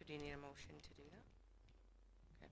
So do you need a motion to do that? Okay.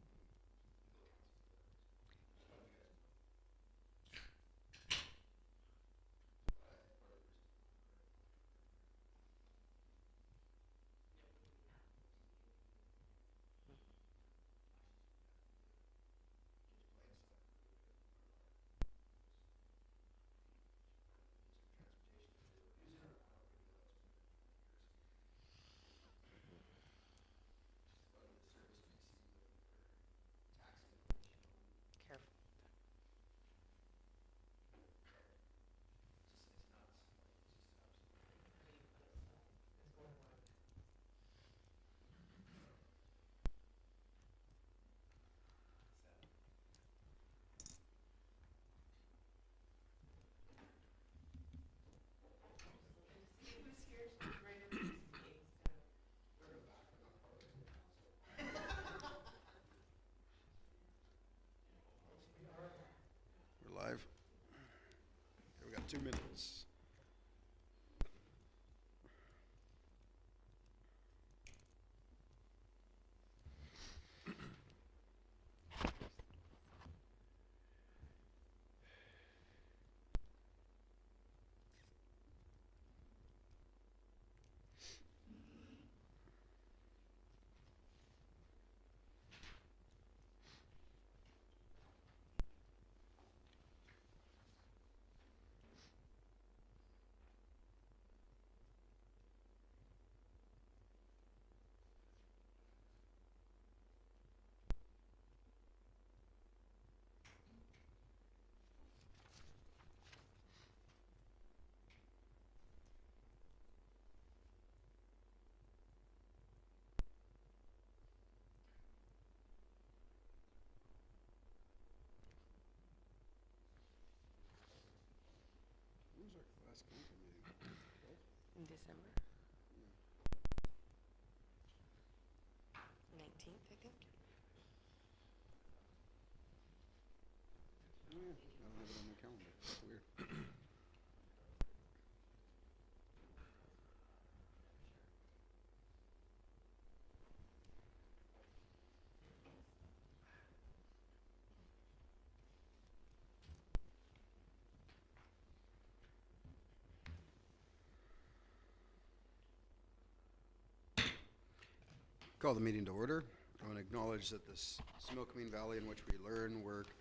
Careful. We're live. Okay, we got 2 minutes. When was our last council meeting? In December 19th, I think. Oh, yeah. I don't have it on my calendar. That's weird. Call the meeting to order. I want to acknowledge that this Similkameen Valley in which we learn, work,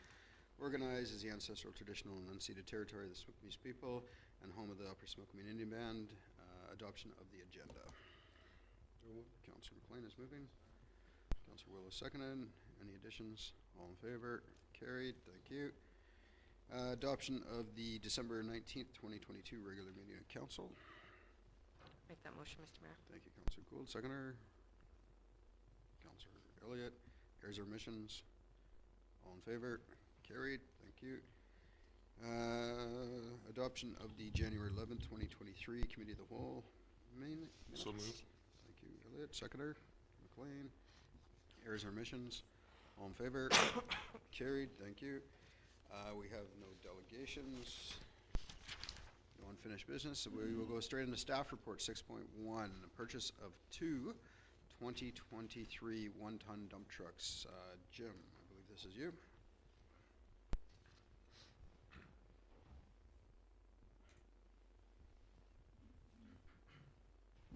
organize is the ancestral, traditional, and unceded territory of the Swickmeese people and home of the Upper Similkameen Indian Band. Adoption of the agenda. Councillor McLean is moving. Councillor Willow seconded. Any additions? All in favor? Carried. Thank you. Adoption of the December 19th, 2022 regular meeting of council. Make that motion, Mr. Mayor. Thank you, Councillor Gould. Seconder. Councillor Elliott. Heirs or omissions? All in favor? Carried. Thank you. Adoption of the January 11th, 2023 Committee of the Whole. So moved. Thank you, Elliott. Seconder. McLean. Heirs or omissions? All in favor? Carried. Thank you. We have no delegations. No unfinished business, so we will go straight into staff report 6.1. Purchase of 2 2023 one-ton dump trucks. Jim, I believe this is you.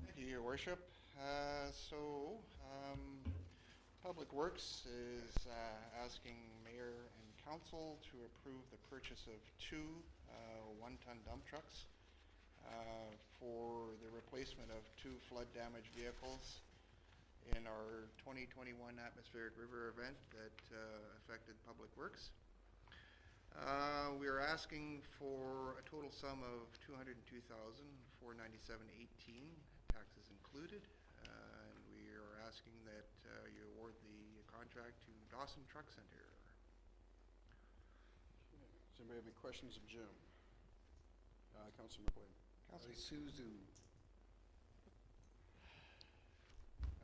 Thank you, Your Worship. Public Works is asking Mayor and Council to approve the purchase of 2 one-ton dump trucks for the replacement of 2 flood-damaged vehicles in our 2021 Atmospheric River event that affected Public Works. We are asking for a total sum of $202,497.18, taxes included, and we are asking that you award the contract to Dawson Truck Center. Does anybody have any questions of Jim? Councillor McLean. Isuzu.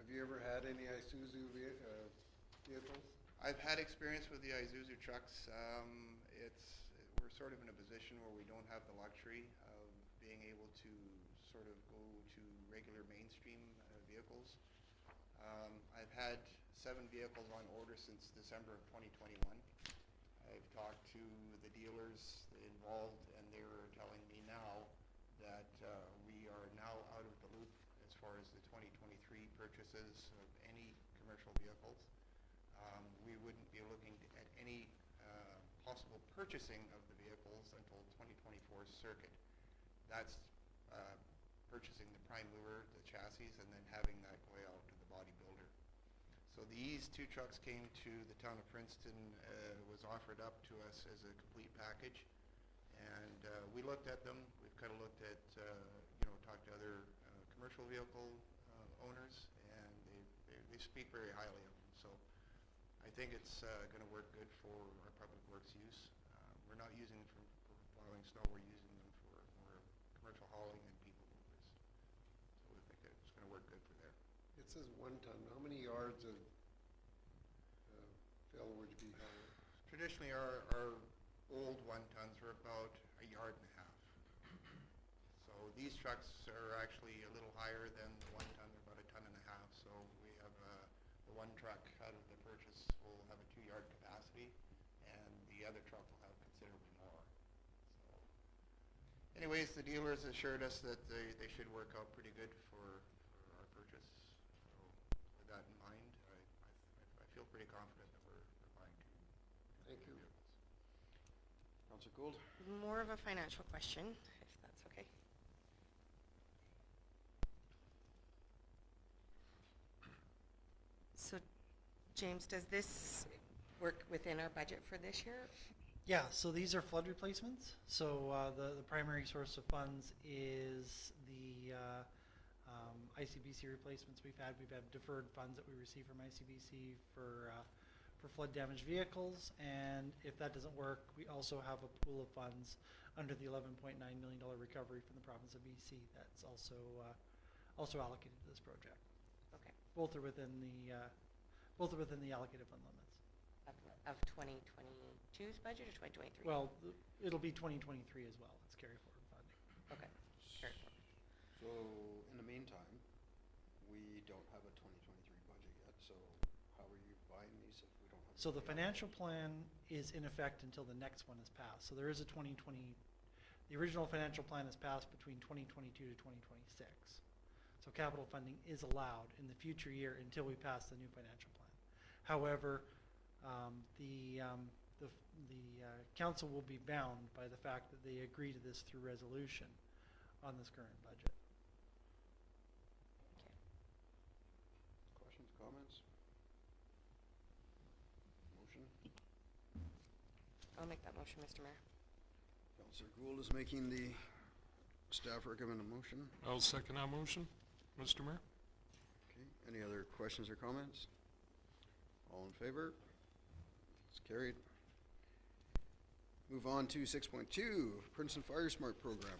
Have you ever had any Isuzu vehicles? I've had experience with the Isuzu trucks. We're sort of in a position where we don't have the luxury of being able to sort of go to regular mainstream vehicles. I've had 7 vehicles on order since December of 2021. I've talked to the dealers involved, and they were telling me now that we are now out of the loop as far as the 2023 purchases of any commercial vehicles. We wouldn't be looking at any possible purchasing of the vehicles until 2024 circuit. That's purchasing the prime mover, the chassis, and then having that go out to the body builder. So these 2 trucks came to the town of Princeton, was offered up to us as a complete package. And we looked at them. We've kind of looked at, talked to other commercial vehicle owners, and they speak very highly of them. So I think it's going to work good for our public works use. We're not using them for plowing snow. We're using them for more commercial hauling and people movers. So we think that it's going to work good for there. It says 1 ton. How many yards of fill would you be hauling? Traditionally, our old 1 tons were about 1.5 yards. So these trucks are actually a little higher than the 1 ton. They're about 1.5 tons. So we have the 1 truck out of the purchase will have a 2-yard capacity, and the other truck will have considerably more. So, anyways, the dealers assured us that they should work out pretty good for our purchase. So with that in mind, I feel pretty confident that we're buying 2 Thank you. vehicles. Councillor Gould? More of a financial question, if that's okay. So, James, does this work within our budget for this year? Yeah, so these are flood replacements. So the primary source of funds is the ICBC replacements we've had. We've had deferred funds that we receive from ICBC for flood damaged vehicles, and if that doesn't work, we also have a pool of funds under the $11.9 million recovery from the province of BC that's also allocated to this project. Okay. Both are within the allocated fund limits. Of 2022's budget or 2023? Well, it'll be 2023 as well. It's carry forward funding. Okay. Carry forward. So, in the meantime, we don't have a 2023 budget yet, so how are you buying these if we don't have? So the financial plan is in effect until the next one is passed. So there is a the original financial plan is passed between 2022 to 2026. So capital funding is allowed in the future year until we pass the new financial plan. However, the council will be bound by the fact that they agree to this through resolution on this current budget. Okay. Questions, comments? Motion? I'll make that motion, Mr. Mayor. Councillor Gould is making the staff recommended motion. I'll second that motion, Mr. Mayor. Okay, any other questions or comments? All in favor? It's carried. Move on to 6.2, Princeton Fire Smart Program.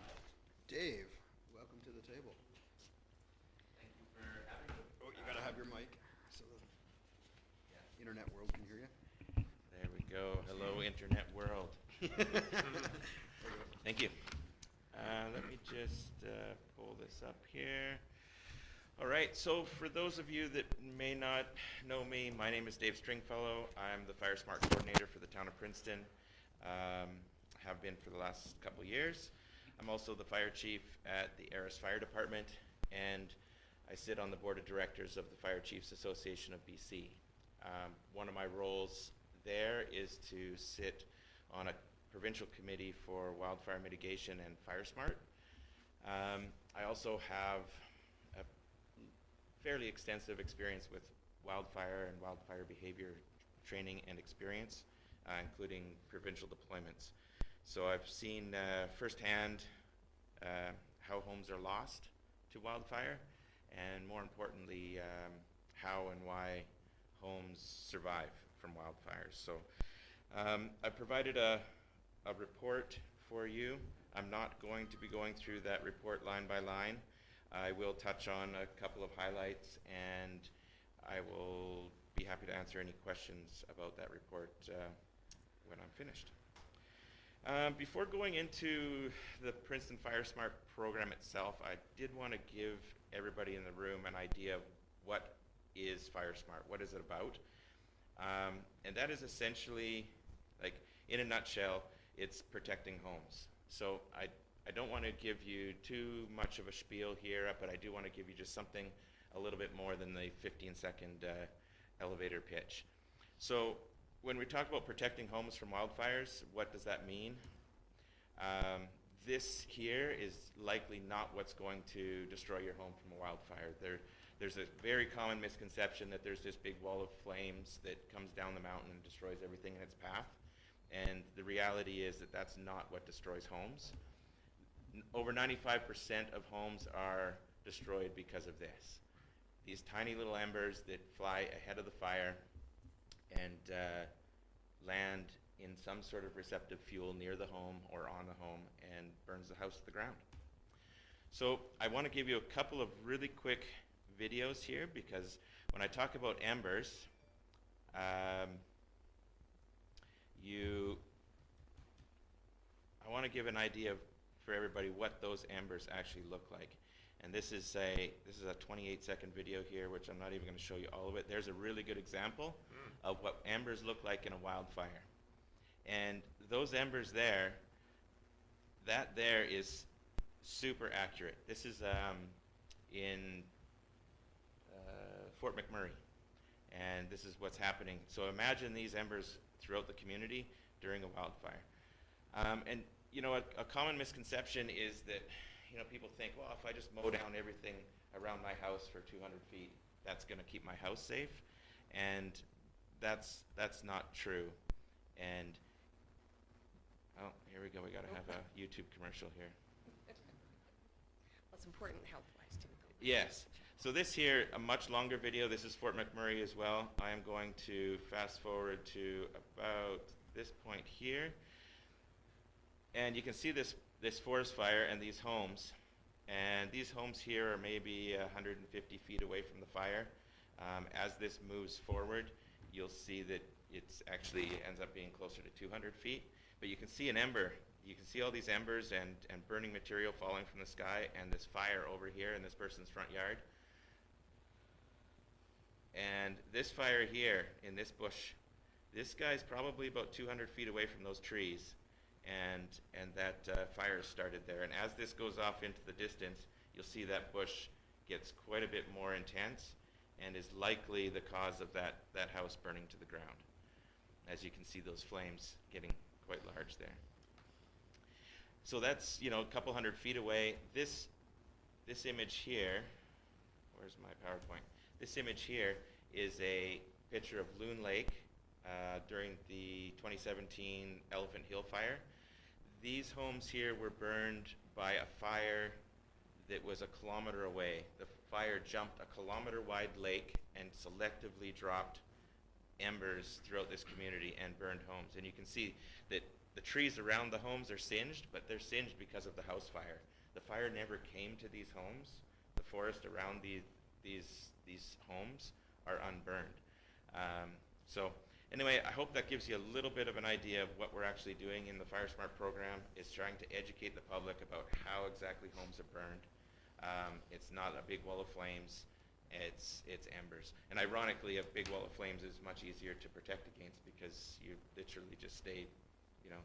Dave, welcome to the table. Thank you for having me. Oh, you gotta have your mic so the internet world can hear you. There we go. Hello, internet world. Thank you. Let me just pull this up here. All right, so for those of you that may not know me, my name is Dave Stringfellow. I'm the Fire Smart Coordinator for the town of Princeton. Have been for the last couple years. I'm also the Fire Chief at the Aris Fire Department, and I sit on the Board of Directors of the Fire Chiefs Association of BC. One of my roles there is to sit on a provincial committee for wildfire mitigation and Fire Smart. I also have a fairly extensive experience with wildfire and wildfire behavior training and experience, including provincial deployments. So I've seen firsthand how homes are lost to wildfire, and more importantly, how and why homes survive from wildfires. So I provided a report for you. I'm not going to be going through that report line by line. I will touch on a couple of highlights, and I will be happy to answer any questions about that report when I'm finished. Before going into the Princeton Fire Smart program itself, I did want to give everybody in the room an idea of what is FireSmart? What is it about? And that is essentially, like, in a nutshell, it's protecting homes. So I don't want to give you too much of a spiel here, but I do want to give you just something a little bit more than the 15-second elevator pitch. So when we talk about protecting homes from wildfires, what does that mean? This here is likely not what's going to destroy your home from a wildfire. There's a very common misconception that there's this big wall of flames that comes down the mountain and destroys everything in its path. And the reality is that that's not what destroys homes. Over 95% of homes are destroyed because of this. These tiny little embers that fly ahead of the fire and land in some sort of receptive fuel near the home or on the home and burns the house to the ground. So I want to give you a couple of really quick videos here, because when I talk about embers, I want to give an idea for everybody what those embers actually look like. And this is a 28-second video here, which I'm not even going to show you all of it. There's a really good example of what embers look like in a wildfire. And those embers there, that there is super accurate. This is in Fort McMurray, and this is what's happening. So imagine these embers throughout the community during a wildfire. And you know, a common misconception is that, you know, people think, well, if I just mow down everything around my house for 200 feet, that's going to keep my house safe. And that's not true. And oh, here we go. We got to have a YouTube commercial here. Well, it's important health-wise too. Yes. So this here, a much longer video. This is Fort McMurray as well. I am going to fast forward to about this point here. And you can see this forest fire and these homes. And these homes here are maybe 150 feet away from the fire. As this moves forward, you'll see that it's actually ends up being closer to 200 feet. But you can see an ember. You can see all these embers and burning material falling from the sky, and this fire over here in this person's front yard. And this fire here in this bush, this guy's probably about 200 feet away from those trees. And that fire started there. And as this goes off into the distance, you'll see that bush gets quite a bit more intense and is likely the cause of that house burning to the ground. As you can see those flames getting quite large there. So that's, you know, a couple hundred feet away. This image here, where's my PowerPoint? This image here is a picture of Loon Lake during the 2017 Elephant Hill fire. These homes here were burned by a fire that was a kilometer away. The fire jumped a kilometer-wide lake and selectively dropped embers throughout this community and burned homes. And you can see that the trees around the homes are singed, but they're singed because of the house fire. The fire never came to these homes. The forest around these homes are unburned. So anyway, I hope that gives you a little bit of an idea of what we're actually doing in the FireSmart program, is trying to educate the public about how exactly homes are burned. It's not a big wall of flames, it's embers. And ironically, a big wall of flames is much easier to protect against because you literally just stay, you know,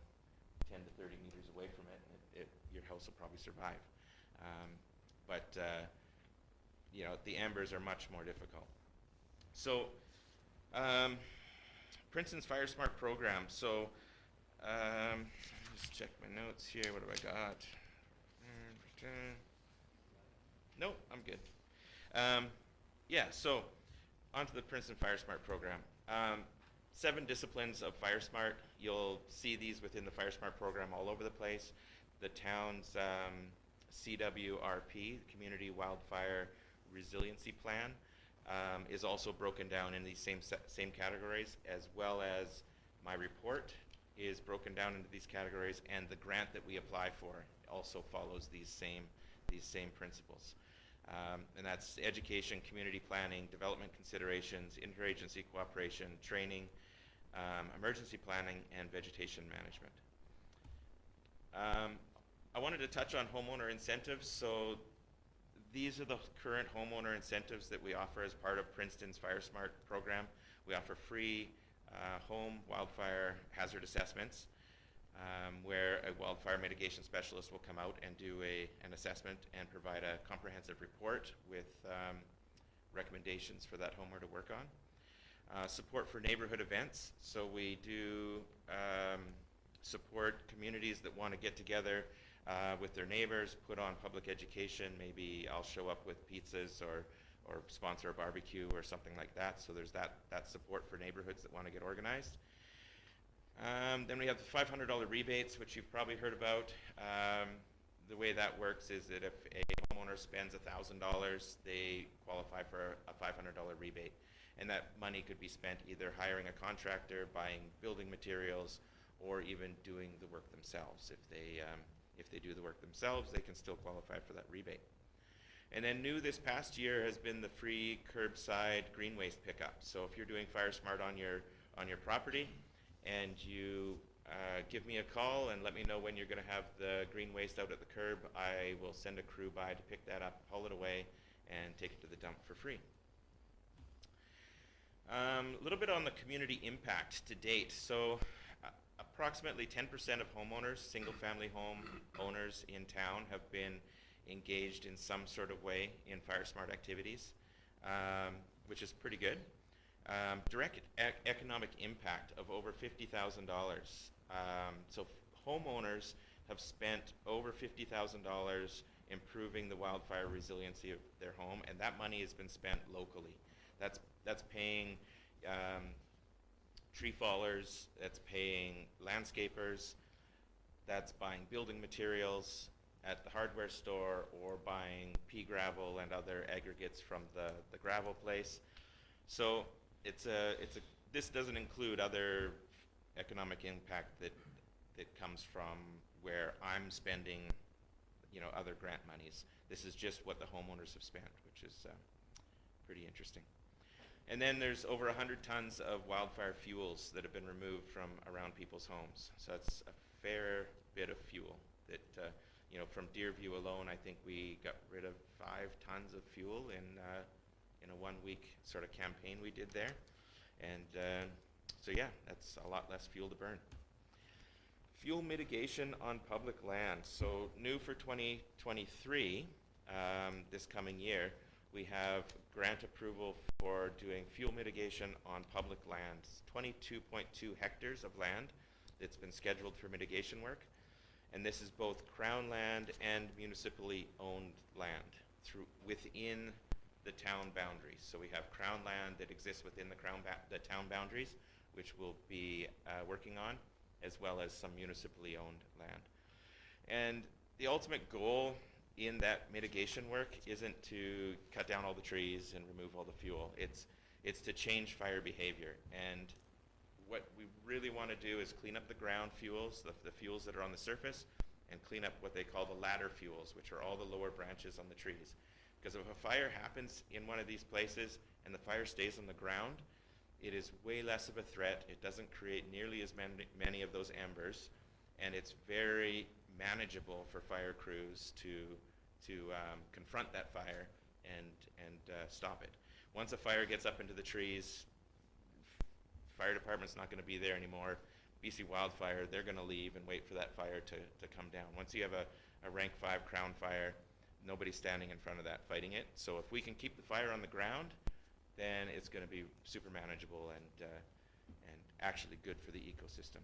10 to 30 meters away from it, and your house will probably survive. You know, the embers are much more difficult. So, Princeton's FireSmart program. So, let me just check my notes here. What have I got? Nope, I'm good. Yeah, so onto the Princeton FireSmart program. 7 disciplines of FireSmart. You'll see these within the FireSmart program all over the place. The town's CWRP, Community Wildfire Resiliency Plan, is also broken down in these same categories, as well as my report is broken down into these categories, and the grant that we apply for also follows these same principles. And that's education, community planning, development considerations, interagency cooperation, training, emergency planning, and vegetation management. I wanted to touch on homeowner incentives. So These are the current homeowner incentives that we offer as part of Princeton's Fire Smart program. We offer free home wildfire hazard assessments, where a wildfire mitigation specialist will come out and do an assessment and provide a comprehensive report with recommendations for that homeowner to work on. Support for neighborhood events. So we do support communities that want to get together with their neighbors, put on public education. Maybe I'll show up with pizzas or sponsor a barbecue or something like that. So there's that support for neighborhoods that want to get organized. Then we have the $500 rebates, which you've probably heard about. The way that works is that if a homeowner spends $1,000, they qualify for a $500 rebate. And that money could be spent either hiring a contractor, buying building materials, or even doing the work themselves. If they do the work themselves, they can still qualify for that rebate. And then new this past year has been the free curbside green waste pickup. So if you're doing Fire Smart on your property, and you give me a call and let me know when you're going to have the green waste out at the curb, I will send a crew by to pick that up, haul it away, and take it to the dump for free. A little bit on the community impact to date. So approximately 10% of homeowners, single-family home owners in town, have been engaged in some sort of way in Fire Smart activities, which is pretty good. Direct economic impact of over $50,000. So homeowners have spent over $50,000 improving the wildfire resiliency of their home, and that money has been spent locally. That's paying tree fallers, that's paying landscapers, that's buying building materials at the hardware store, or buying pea gravel and other aggregates from the gravel place. So this doesn't include other economic impact that comes from where I'm spending, other grant monies. This is just what the homeowners have spent, which is pretty interesting. And then there's over 100 tons of wildfire fuels that have been removed from around people's homes. So that's a fair bit of fuel that, from Deerview alone, I think we got rid of 5 tons of fuel in a 1-week sort of campaign we did there. And so yeah, that's a lot less fuel to burn. Fuel mitigation on public land. So new for 2023, this coming year, we have grant approval for doing fuel mitigation on public lands. 22.2 hectares of land that's been scheduled for mitigation work. And this is both Crown land and municipally owned land within the town boundaries. So we have Crown land that exists within the town boundaries, which we'll be working on, as well as some municipally owned land. And the ultimate goal in that mitigation work isn't to cut down all the trees and remove all the fuel. It's to change fire behavior. And what we really want to do is clean up the ground fuels, the fuels that are on the surface, and clean up what they call the ladder fuels, which are all the lower branches on the trees. Because if a fire happens in one of these places and the fire stays on the ground, it is way less of a threat. It doesn't create nearly as many of those embers, and it's very manageable for fire crews to confront that fire and stop it. Once a fire gets up into the trees, fire department's not going to be there anymore. BC Wildfire, they're going to leave and wait for that fire to come down. Once you have a rank 5 Crown fire, nobody's standing in front of that fighting it. So if we can keep the fire on the ground, then it's going to be super manageable and actually good for the ecosystem.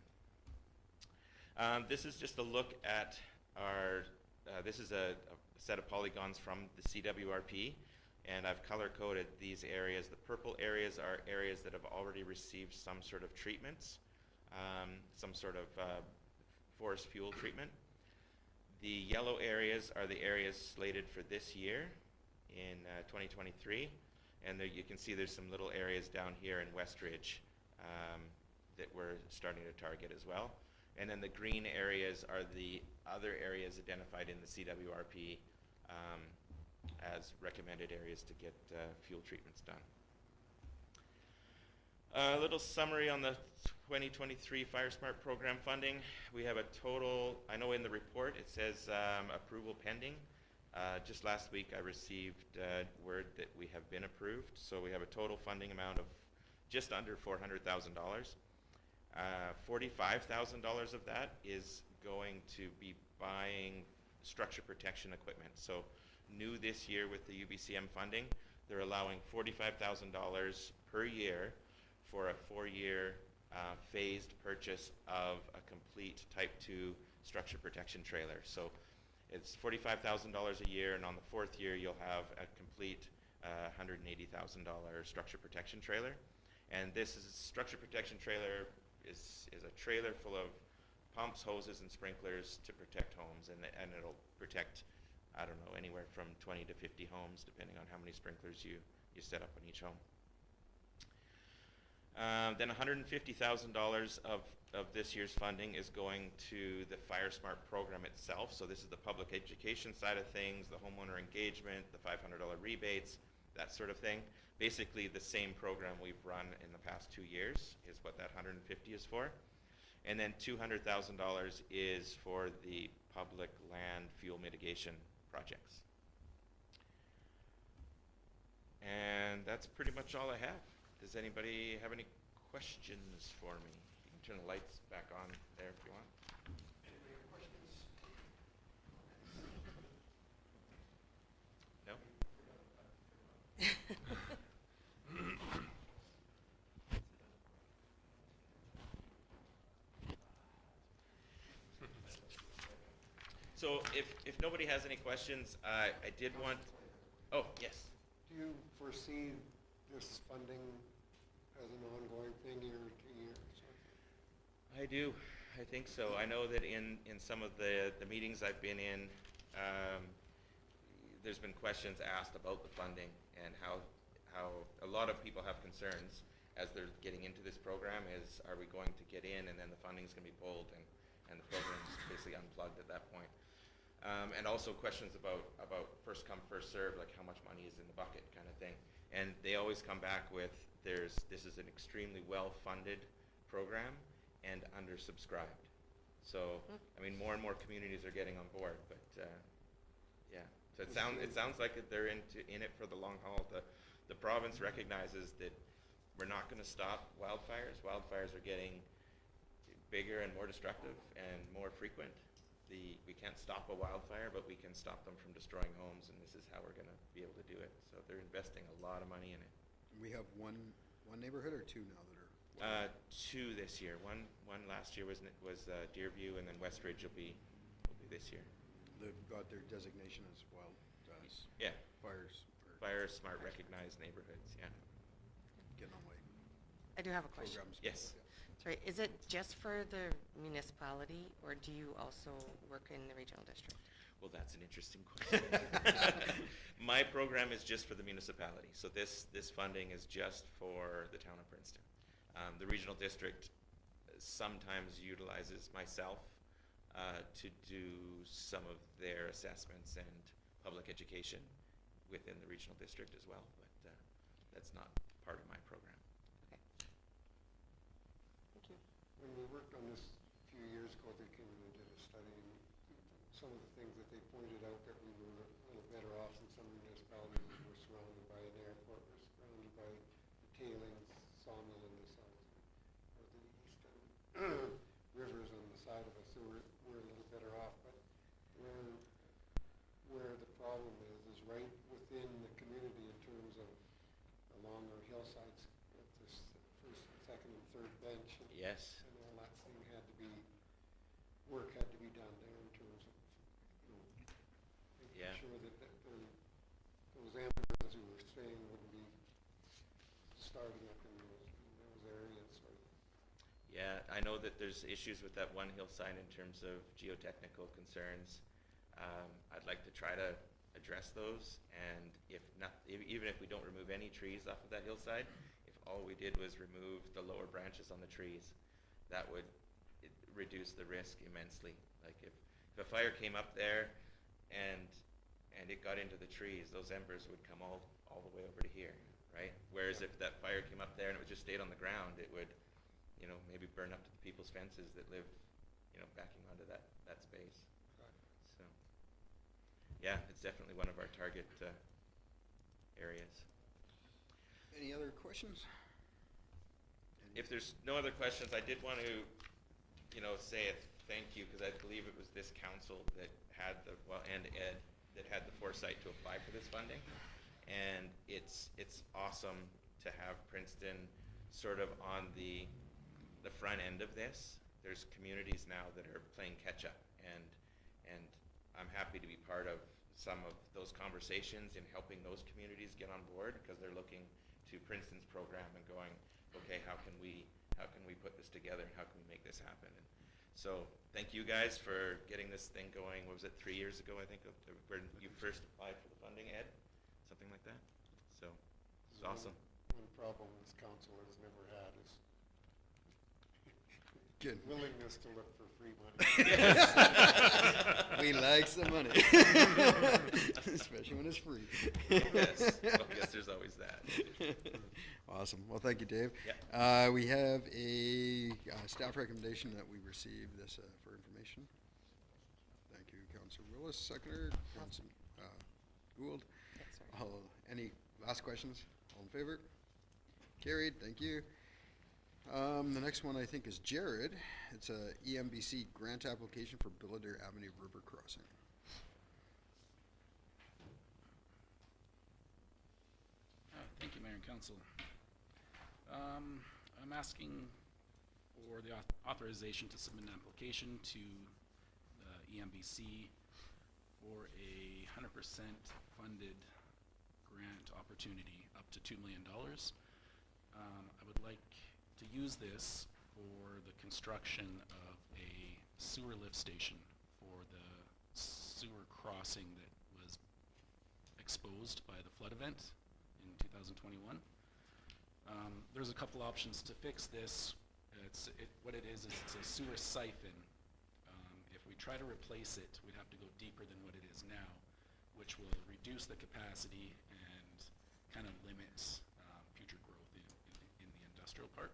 This is just a look at our, this is a set of polygons from the CWRP, and I've color-coded these areas. The purple areas are areas that have already received some sort of treatments, some sort of forest fuel treatment. The yellow areas are the areas slated for this year in 2023. And there you can see there's some little areas down here in Westridge that we're starting to target as well. And then the green areas are the other areas identified in the CWRP as recommended areas to get fuel treatments done. A little summary on the 2023 Fire Smart program funding. We have a total, I know in the report it says approval pending Just last week, I received word that we have been approved, so we have a total funding amount of just under $400,000. $45,000 of that is going to be buying structure protection equipment. So new this year with the UBCM funding, they're allowing $45,000 per year for a 4-year phased purchase of a complete Type 2 structure protection trailer. So it's $45,000 a year, and on the 4th year, you'll have a complete $180,000 structure protection trailer. And this is structure protection trailer is a trailer full of pumps, hoses, and sprinklers to protect homes, and it'll protect, I don't know, anywhere from 20 to 50 homes, depending on how many sprinklers you set up on each home. Then $150,000 of this year's funding is going to the FireSmart program itself. So this is the public education side of things, the homeowner engagement, the $500 rebates, that sort of thing. Basically the same program we've run in the past 2 years is what that $150 is for. And then $200,000 is for the public land fuel mitigation projects. And that's pretty much all I have. Does anybody have any questions for me? You can turn the lights back on there if you want. No? So if nobody has any questions, I did want, oh, yes. Do you foresee this funding as an ongoing thing year to year? I do. I think so. I know that in some of the meetings I've been in, there's been questions asked about the funding and how a lot of people have concerns as they're getting into this program is, are we going to get in and then the funding's going to be pulled and the program's basically unplugged at that point. And also questions about first come, first serve, like how much money is in the bucket kind of thing. And they always come back with, this is an extremely well-funded program and undersubscribed. So, I mean, more and more communities are getting on board, but yeah. So it sounds like they're in it for the long haul. The province recognizes that we're not going to stop wildfires. Wildfires are getting bigger and more destructive and more frequent. We can't stop a wildfire, but we can stop them from destroying homes, and this is how we're going to be able to do it. So they're investing a lot of money in it. We have one neighborhood or two now that are? 2 this year. One last year was Deerview, and then Westridge will be this year. They've got their designation as well as Yeah, fires. or Fire Smart recognized neighborhoods. Yeah. Getting on way. I do have a question. Programs. Yes. Sorry, is it just for the municipality, or do you also work in the regional district? Well, that's an interesting question. My program is just for the municipality, so this funding is just for the town of Princeton. The regional district sometimes utilizes myself to do some of their assessments and public education within the regional district as well, but that's not part of my program. Okay. Thank you. When we worked on this a few years ago, they came in and did a study, and some of the things that they pointed out that we were a little better off than some municipalities. We were surrounded by an airport, we're surrounded by the tailings sawmill in the south, or the east, and rivers on the side of us, so we're a little better off. But where the problem is right within the community in terms of along our hillsides, with this first, second, and third bench. And Yes. and all that thing work had to be done there in terms of, making Yeah. sure that those ambulance who were staying wouldn't be starting up in those areas, or. Yeah, I know that there's issues with that one hillside in terms of geotechnical concerns. I'd like to try to address those, and even if we don't remove any trees off of that hillside, if all we did was remove the lower branches on the trees, that would reduce the risk immensely. Like if a fire came up there and it got into the trees, those embers would come all the way over to here, right? Whereas if that fire came up there and it just stayed on the ground, it would, maybe burn up to the people's fences that live, backing onto that space. So, yeah, it's definitely one of our target areas. Any other questions? If there's no other questions, I did want to, say a thank you, because I believe it was this council that had and Ed, that had the foresight to apply for this funding. And it's awesome to have Princeton sort of on the front end of this. There's communities now that are playing catch up, and I'm happy to be part of some of those conversations in helping those communities get on board, because they're looking to Princeton's program and going, okay, how can we put this together, and how can we make this happen? And so thank you guys for getting this thing going. What was it, 3 years ago, I think, when you first applied for the funding, Ed? Something like that? So it's awesome. One problem this council has never had is Good. willingness to look for free money. We like the money. Especially when it's free. Yes, well, I guess there's always that. Awesome. Well, thank you, Dave. Yeah. We have a staff recommendation that we receive this for information. Thank you, Councilor Willis, seconder. Councilor Gould. Yes, sorry. Any last questions? All in favor? Carried. Thank you. The next one I think is Jared. It's a EMBC grant application for Billadair Avenue River Crossing. Thank you, Mayor and Council. I'm asking for the authorization to submit an application to the EMBC for a 100% funded grant opportunity up to $2 million. I would like to use this for the construction of a sewer lift station for the sewer crossing that was exposed by the flood event in 2021. There's a couple options to fix this. What it is it's a sewer siphon. If we try to replace it, we'd have to go deeper than what it is now, which will reduce the capacity and kind of limits future growth in the industrial park.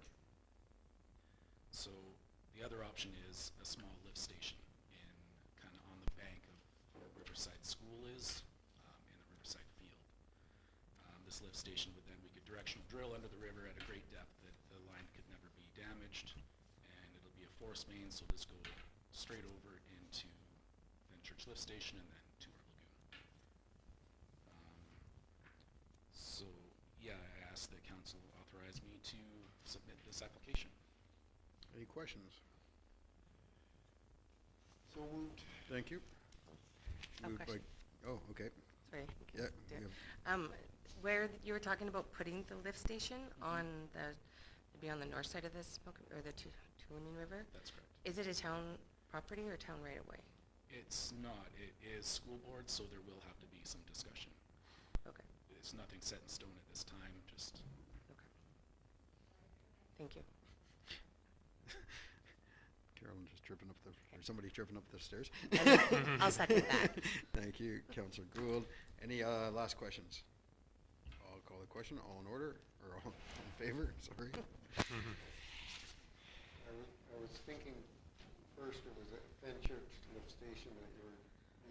So the other option is a small lift station in kind of on the bank of where Riverside School is, in the Riverside field. This lift station would then, we could directional drill under the river at a great depth that the line could never be damaged, and it'll be a force main, so this go straight over into Fenchurch lift station and then to our lagoon. So yeah, I ask that council authorize me to submit this application. Any questions? So moved. Thank you. Oh, Moved by- question. Oh, okay. Sorry. Yeah. Yeah. we have- Where you were talking about putting the lift station on maybe on the north side of the or the Tuolumne River? That's correct. Is it a town property or town right away? It's not. It is school board, so there will have to be some discussion. Okay, It's nothing set in stone at this time, just okay. Thank you. Carolyn just tripping up or somebody tripping up the stairs. I'll second that. Thank you, Councilor Gould. Any last questions? I'll call the question. All in order, or all in favor? Sorry. I was thinking first it was a Fenchurch lift station that you're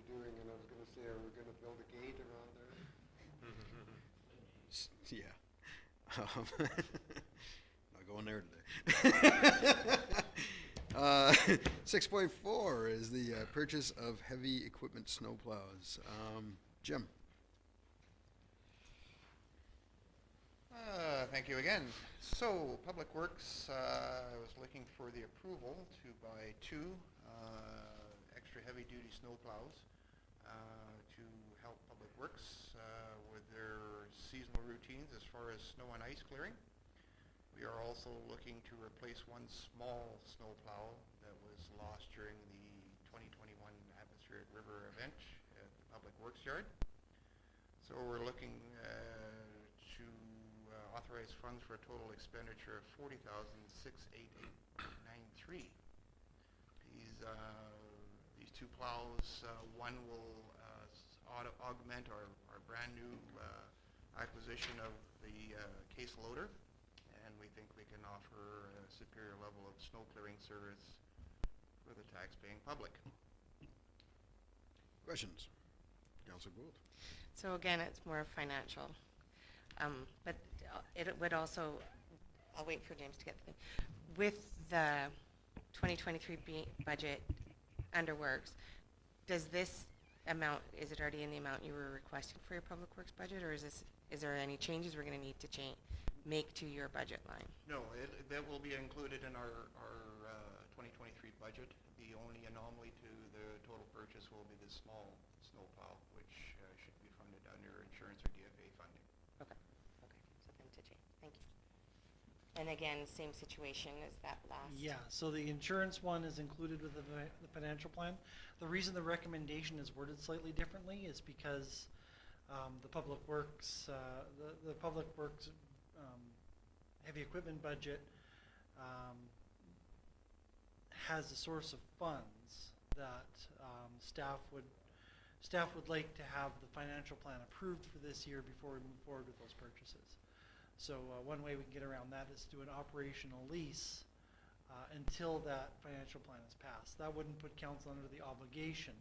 doing, and I was gonna say, are we gonna build a gate around there? Yeah. Not going there today. 6.4 is the purchase of heavy equipment snowplows. Jim. Thank you again. So, Public Works, I was looking for the approval to buy two extra heavy-duty snowplows to help Public Works with their seasonal routines as far as snow and ice clearing. We are also looking to replace one small snowplow that was lost during the 2021 Atmospheric River event at the Public Works Yard. So we're looking to authorize funds for a total expenditure of $40,688.93. These two plows, one will augment our brand new acquisition of the case loader, and we think we can offer a superior level of snow clearing service for the tax-paying public. Questions? Councillor Gould. So again, it's more financial. But it would also, I'll wait for James to get the thing. With the 2023 budget under works, does this amount, is it already in the amount you were requesting for your public works budget, or is there any changes we're gonna need to make to your budget line? No, that will be included in our 2023 budget. The only anomaly to the total purchase will be the small snowplow, which should be funded under insurance or DFA funding. Okay, so then to change, thank you. And again, same situation as that last? Yeah, so the insurance one is included with the financial plan. The reason the recommendation is worded slightly differently is because the Public Works, the Public Works heavy equipment budget has a source of funds that staff would like to have the financial plan approved for this year before we move forward with those purchases. So one way we can get around that is to do an operational lease until that financial plan is passed. That wouldn't put council under the obligation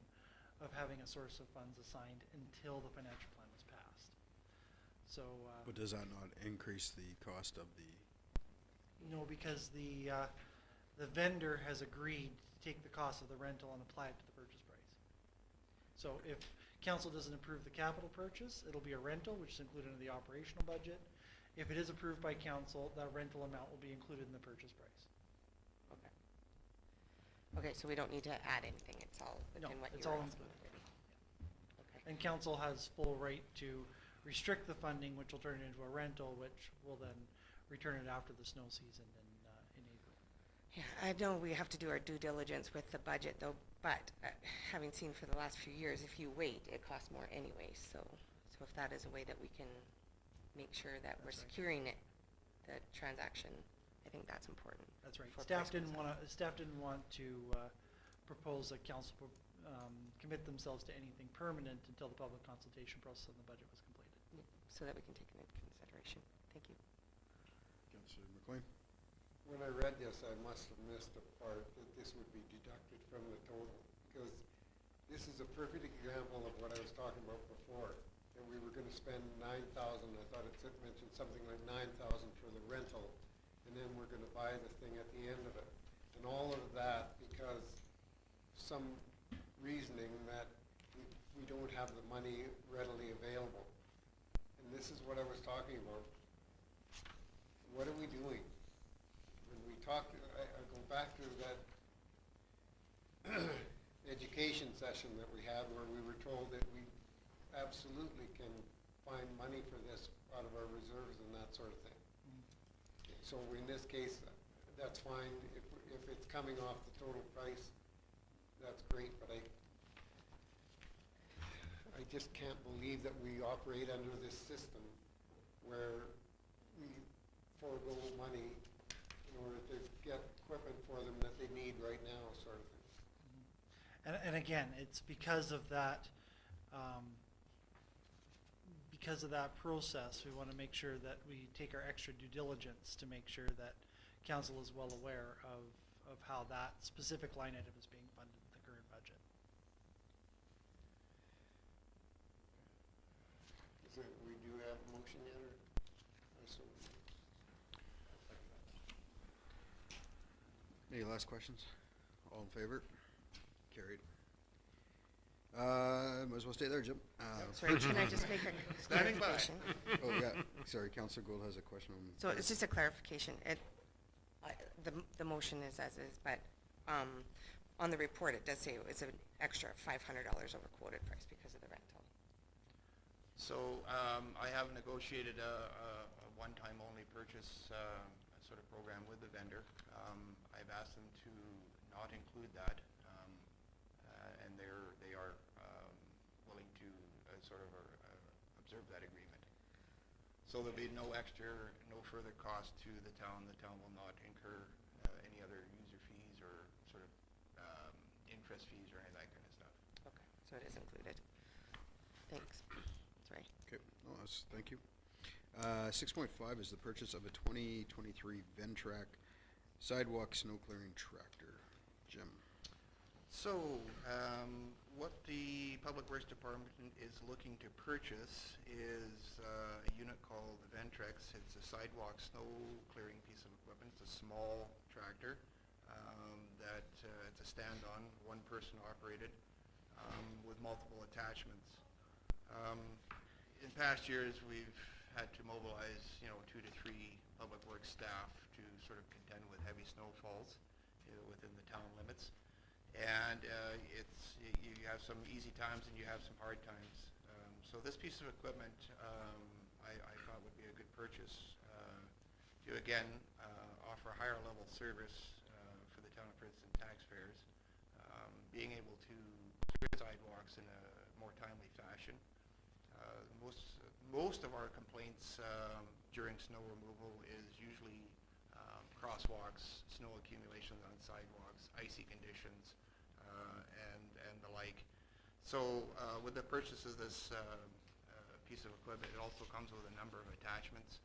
of having a source of funds assigned until the financial plan was passed. So But does that not increase the cost of the? no, because the vendor has agreed to take the cost of the rental and apply it to the purchase price. So if council doesn't approve the capital purchase, it'll be a rental, which is included in the operational budget. If it is approved by council, that rental amount will be included in the purchase price. Okay. Okay, so we don't need to add anything, it's all No, within what it's you were all asking. included. Okay. And council has full right to restrict the funding, which will turn it into a rental, which will then return it after the snow season in April. Yeah, I know we have to do our due diligence with the budget though, but having seen for the last few years, if you wait, it costs more anyway. So if that is a way that we can make sure that we're That's right. securing it, the transaction, I think that's important. That's right. for Staff price didn't want to propose that council commit themselves to anything permanent until the public consultation process on the budget was completed. So that we can take it into consideration. Thank you. Councillor McLean. When I read this, I must have missed a part that this would be deducted from the total, because this is a perfect example of what I was talking about before. That we were gonna spend $9,000, I thought it mentioned something like $9,000 for the rental, and then we're gonna buy the thing at the end of it. And all of that because some reasoning that we don't have the money readily available. And this is what I was talking about. What are we doing? When we talk, I go back to that education session that we had where we were told that we absolutely can find money for this out of our reserves and that sort of thing. So in this case, that's fine. If it's coming off the total price, that's great, but I just can't believe that we operate under this system where we forego money in order to get equipment for them that they need right now, sort of thing. And again, it's because of that process. We want to make sure that we take our extra due diligence to make sure that council is well aware of how that specific line item is being funded in the current budget. So we do have a motion yet, or so? Any last questions? All in favor? Carried. Might as well stay there, Jim. Sorry, can I just make a Standing by. clarification? Oh, yeah, sorry, Councillor Gould has a question on. So it's just a clarification. The motion is as is, but on the report, it does say it was an extra $500 over quoted price because of the rental. So I have negotiated a one-time only purchase sort of program with the vendor. I've asked them to not include that, and they are willing to sort of observe that agreement. So there'll be no further cost to the town. The town will not incur any other user fees or sort of interest fees or any of that kind of stuff. Okay, so it is included. Thanks. Sorry. Okay, no, thank you. 6.5 is the purchase of a 2023 Ventrac sidewalk snow clearing tractor. Jim. So What the Public Works Department is looking to purchase is a unit called the Ventrex. It's a sidewalk snow clearing piece of equipment. It's a small tractor that it's a stand-on, one person operated, with multiple attachments. In past years, we've had to mobilize, 2 to 3 Public Works staff to sort of contend with heavy snowfalls within the town limits. And you have some easy times and you have some hard times. So this piece of equipment I thought would be a good purchase to again offer a higher level service for the town of Princeton taxpayers, being able to clear sidewalks in a more timely fashion. Most of our complaints during snow removal is usually crosswalks, snow accumulations on sidewalks, icy conditions, and the like. So with the purchase of this piece of equipment, it also comes with a number of attachments.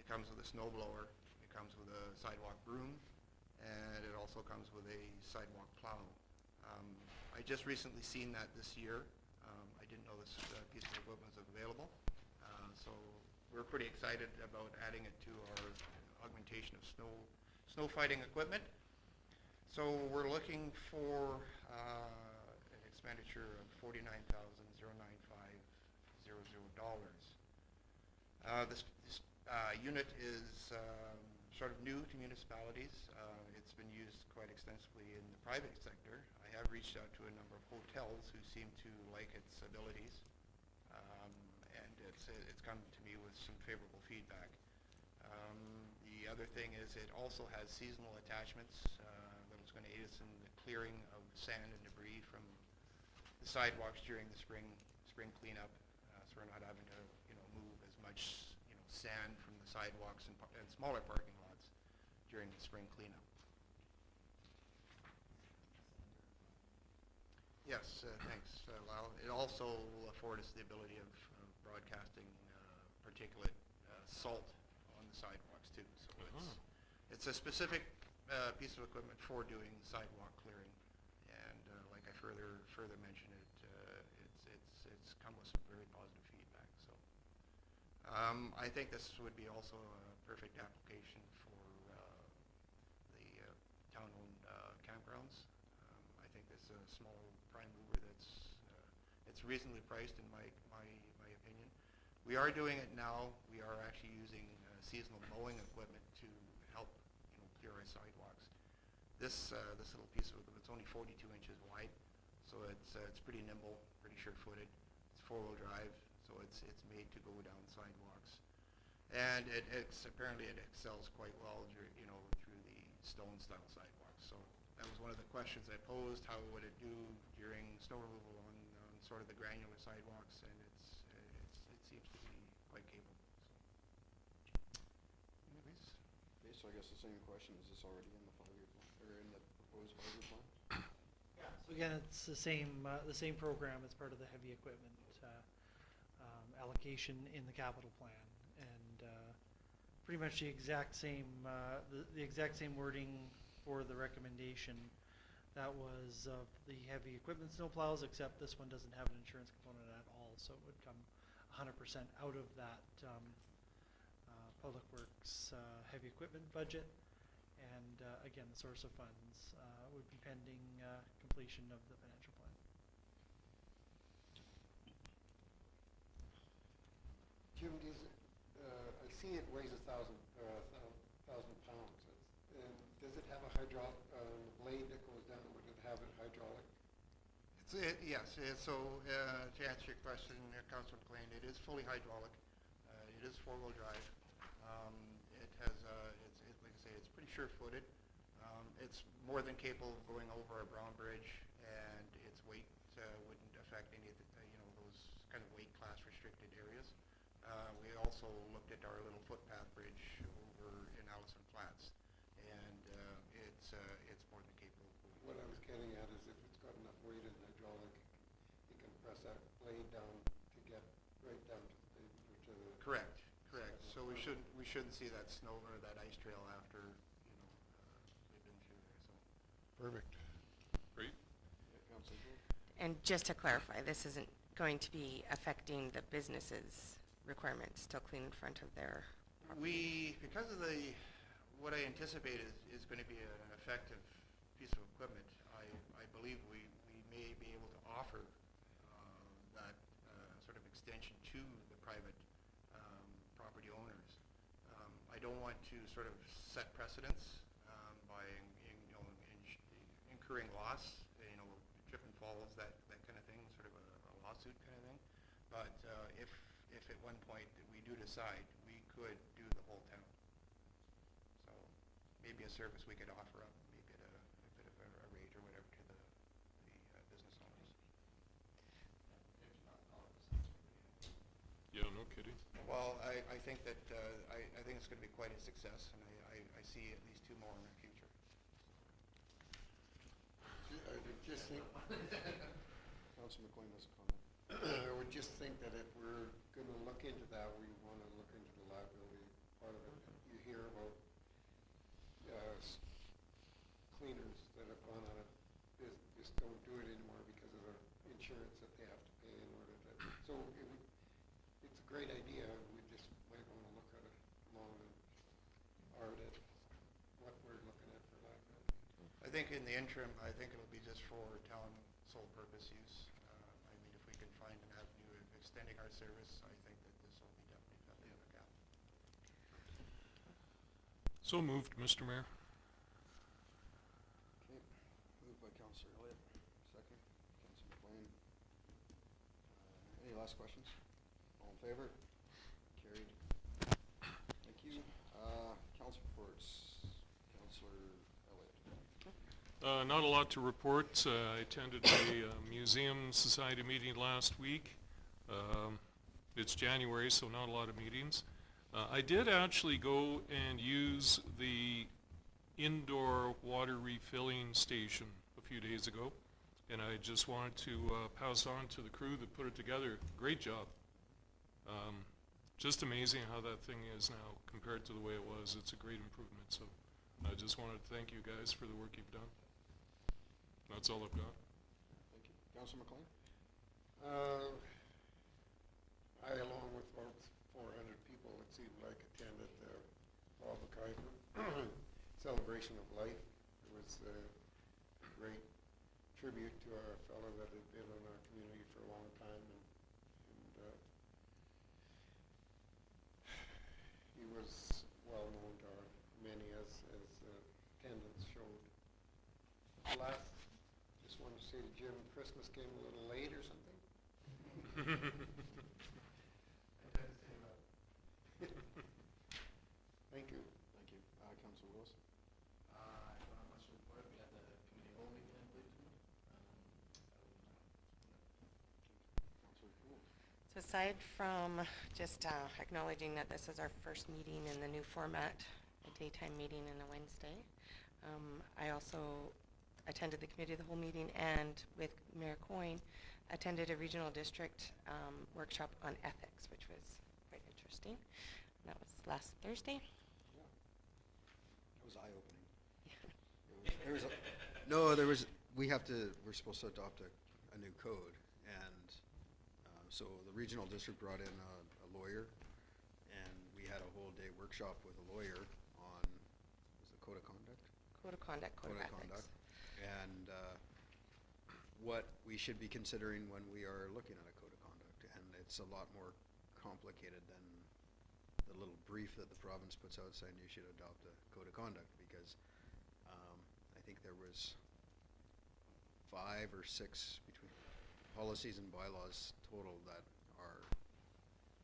It comes with a snow blower, it comes with a sidewalk broom, and it also comes with a sidewalk plow. I just recently seen that this year. I didn't know this piece of equipment was available. So we're pretty excited about adding it to our augmentation of snow fighting equipment. So we're looking for an expenditure of $49,095.00. This unit is sort of new to municipalities. It's been used quite extensively in the private sector. I have reached out to a number of hotels who seem to like its abilities, and it's come to me with some favorable feedback. The other thing is it also has seasonal attachments that is going to aid us in the clearing of sand and debris from the sidewalks during the spring cleanup, so we're not having to move as much sand from the sidewalks and smaller parking lots during the spring cleanup. Yes, thanks, Lyle. It also will afford us the ability of broadcasting particulate salt on the sidewalks too. So it's a specific piece of equipment for doing sidewalk clearing, and like I further mentioned, it's come with some very positive feedback. So I think this would be also a perfect application for the town-owned campgrounds. I think this is a small prime mover that's it's reasonably priced in my opinion. We are doing it now. We are actually using seasonal mowing equipment to help clear our sidewalks. This little piece of equipment, it's only 42 inches wide, so it's pretty nimble, pretty sure-footed. It's four-wheel drive, so it's made to go down sidewalks, and apparently it excels quite well through the stone-style sidewalks. So that was one of the questions I posed. How would it do during snow removal on sort of the granular sidewalks? And it seems to be quite capable. So, anyways. Okay, so I guess the same question, is this already in the 5-year plan, or in the proposed 5-year plan? Yeah. So again, it's the same program as part of the heavy equipment allocation in the capital plan, and pretty much the exact same wording for the recommendation that was of the heavy equipment snowplows, except this one doesn't have an insurance component at all, so it would come 100% out of that Public Works heavy equipment budget, and again, the source of funds would be pending completion of the financial plan. Jim, I see it weighs 1,000 pounds. And does it have a hydraulic blade that goes down? Would it have it hydraulic? Yes. So to answer your question, Councilor McLean, it is fully hydraulic. It is four-wheel drive. It has like I say, it's pretty sure-footed. It's more than capable of going over a Brown Bridge, and its weight wouldn't affect any of the, those kind of weight class restricted areas. We also looked at our little footpath bridge over in Allison Flats, and it's more than capable of going. What I was getting at is if it's got enough weight in hydraulic, you can press that blade down to get right down to the pavement or to the. Correct. So we shouldn't see that snow or that ice trail after we've been through there. So. Perfect. Great. Yeah, Councilor Gould? And just to clarify, this isn't going to be affecting the businesses' requirements, still clean in front of their property. Because of what I anticipate is going to be an effective piece of equipment, I believe we may be able to offer that sort of extension to the private property owners. I don't want to sort of set precedents by incurring loss, trip and falls, that kind of thing, sort of a lawsuit kind of thing. But if at one point we do decide, we could do the whole town. So maybe a service we could offer up, maybe at a bit of a rate or whatever to the business owners. Yeah, no kidding. Well, I think that I think it's going to be quite a success, and I see at least 2 more in the future. I would just think, Councillor McLean has a comment. I would just think that if we're gonna look into that, we wanna look into the liability part of it. You hear about cleaners that have gone out of business, just don't do it anymore because of the insurance that they have to pay in order to, so it's a great idea. We just might wanna look at it long and hard at what we're looking at for liability. I think in the interim, I think it'll be just for town sole purpose use. I mean, if we can find an avenue of extending our service, I think that this will be definitely a look at. So moved, Mr. Mayor. Okay, moved by Councillor Elliott, second, Councillor McLean. Any last questions? All in favor? Carried. Thank you. Council reports. Councillor Elliott. Not a lot to report. I attended a museum society meeting last week. It's January, so not a lot of meetings. I did actually go and use the indoor water refilling station a few days ago, and I just wanted to pass on to the crew that put it together. Great job. Just amazing how that thing is now compared to the way it was. It's a great improvement. So I just wanted to thank you guys for the work you've done. That's all I've got. Thank you. Councillor McLean? I, along with about 400 people, it seemed like, attended the Paul McIver celebration of life. It was a great tribute to our fellow that had been in our community for a long time, and he was well known to our many, as attendance showed. Just want to say to Jim, Christmas came a little late or something. Thank you. Thank you. Councillor Willis? I don't have much to report. We had the committee hall meeting, I believe, tonight. Councillor Gould? So aside from just acknowledging that this is our first meeting in the new format, a daytime meeting and a Wednesday, I also attended the committee of the whole meeting, and with Mayor Coyne, attended a regional district workshop on ethics, which was quite interesting. And that was last Thursday. Yeah. It was eye-opening. We're supposed to adopt a new code, and so the regional district brought in a lawyer, and we had a whole day workshop with a lawyer on, was it code of conduct? Code of conduct, code of ethics. And what we should be considering when we are looking at a code of conduct. And it's a lot more complicated than the little brief that the province puts out saying you should adopt a code of conduct, because I think there was 5 or 6 between policies and bylaws total that are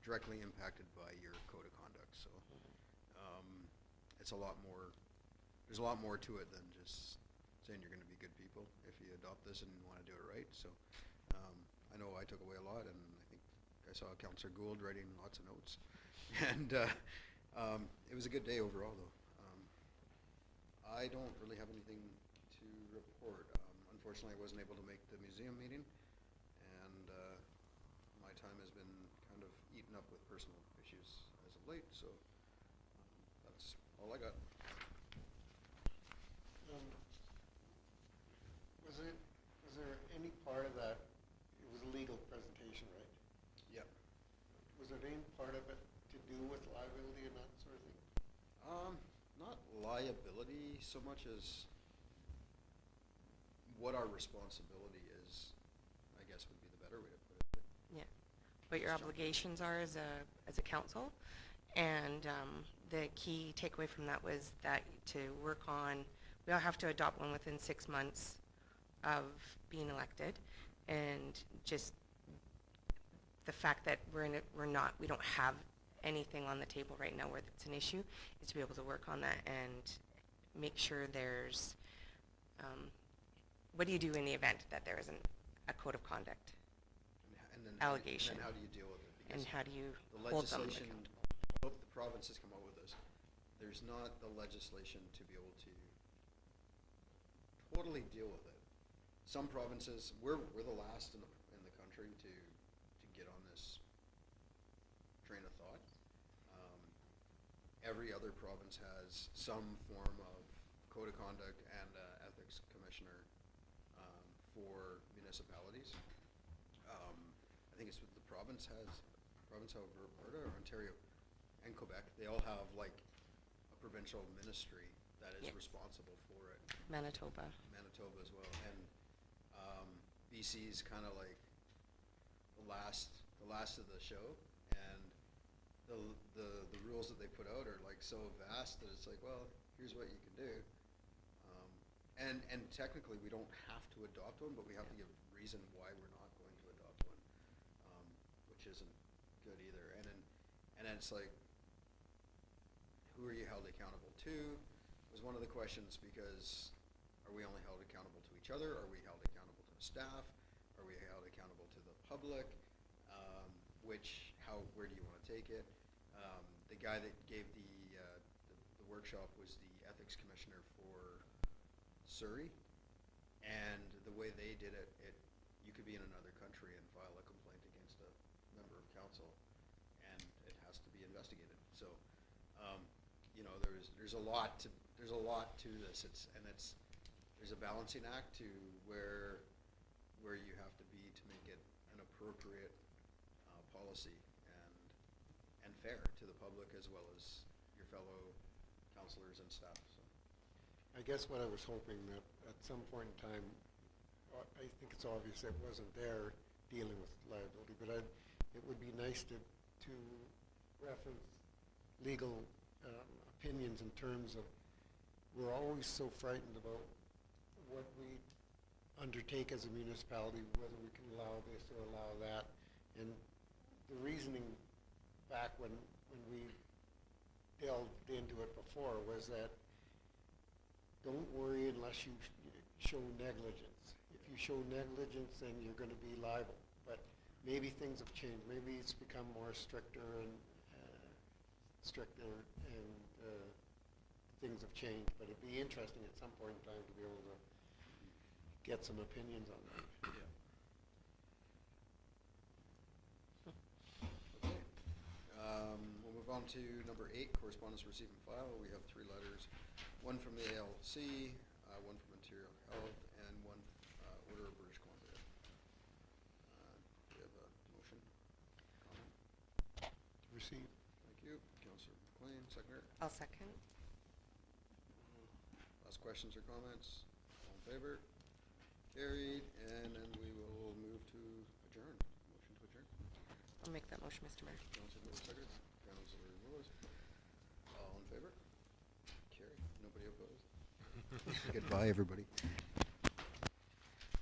directly impacted by your code of conduct. So it's a lot more, there's a lot more to it than just saying you're going to be good people if you adopt this and want to do it right. So I know I took away a lot, and I think I saw Councillor Gould writing lots of notes. And it was a good day overall, though. I don't really have anything to report. Unfortunately, I wasn't able to make the museum meeting, and my time has been kind of eaten up with personal issues as of late, so that's all I got. Was there any part of that, it was a legal presentation, right? Yep. Was there any part of it to do with liability and that sort of thing? Not liability so much as what our responsibility is, I guess would be the better way to put it. Yeah, what your obligations are as a council. And the key takeaway from that was that to work on, we all have to adopt one within 6 months of being elected. And just the fact that we don't have anything on the table right now where it's an issue, is to be able to work on that and make sure there's, what do you do in the event that there isn't a code of conduct? And then Allegation. And how do you deal with it? And Because how do you the hold them legislation, accountable? hope the province has come up with this. There's not the legislation to be able to totally deal with it. Some provinces, we're the last in the country to get on this train of thought. Every other province has some form of code of conduct and ethics commissioner for municipalities. I think it's what the province of Alberta or Ontario and Quebec. They all have like a provincial ministry that is Yes. responsible for it. Manitoba. Manitoba as well, and BC's kind of like the last of the show, and the rules that they put out are like so vast that it's like, well, here's what you can do, and technically we don't have to adopt one, but we have to give reason why we're not going to adopt one, which isn't good either. And then it's like, who are you held accountable to? Was one of the questions, because are we only held accountable to each other? Are we held accountable to the staff? Are we held accountable to the public? Where do you want to take it? The guy that gave the workshop was the ethics commissioner for Surrey, and the way they did it, you could be in another country and file a complaint against a member of council, and it has to be investigated. So, there's a lot to this. There's a balancing act to where you have to be to make it an appropriate policy and fair to the public as well as your fellow councillors and staff. So. I guess what I was hoping that at some point in time, I think it's obvious that wasn't there dealing with liability, but it would be nice to reference legal opinions in terms of, we're always so frightened about what we undertake as a municipality, whether we can allow this or allow that. And the reasoning back when we delved into it before was that don't worry unless you show negligence. If you show negligence, then you're going to be liable. But maybe things have changed. Maybe it's become more stricter and things have changed. But it'd be interesting at some point in time to be able to get some opinions on that. Yeah. Okay. We'll move on to number 8, correspondence received and file. We have 3 letters, one from the ALC, one from Ontario Health, and one Order of British Columbia. Do we have a motion? Comment? Receive. Thank you. Councillor McLean, seconder. I'll second. Last questions or comments? All in favor? Carried. And then we will move to adjourn. Motion to adjourn. I'll make that motion, Mr. Mayor. Councillor Lewis, second. Councillor Lewis. All in favor? Carried. Nobody opposed? Goodbye, everybody.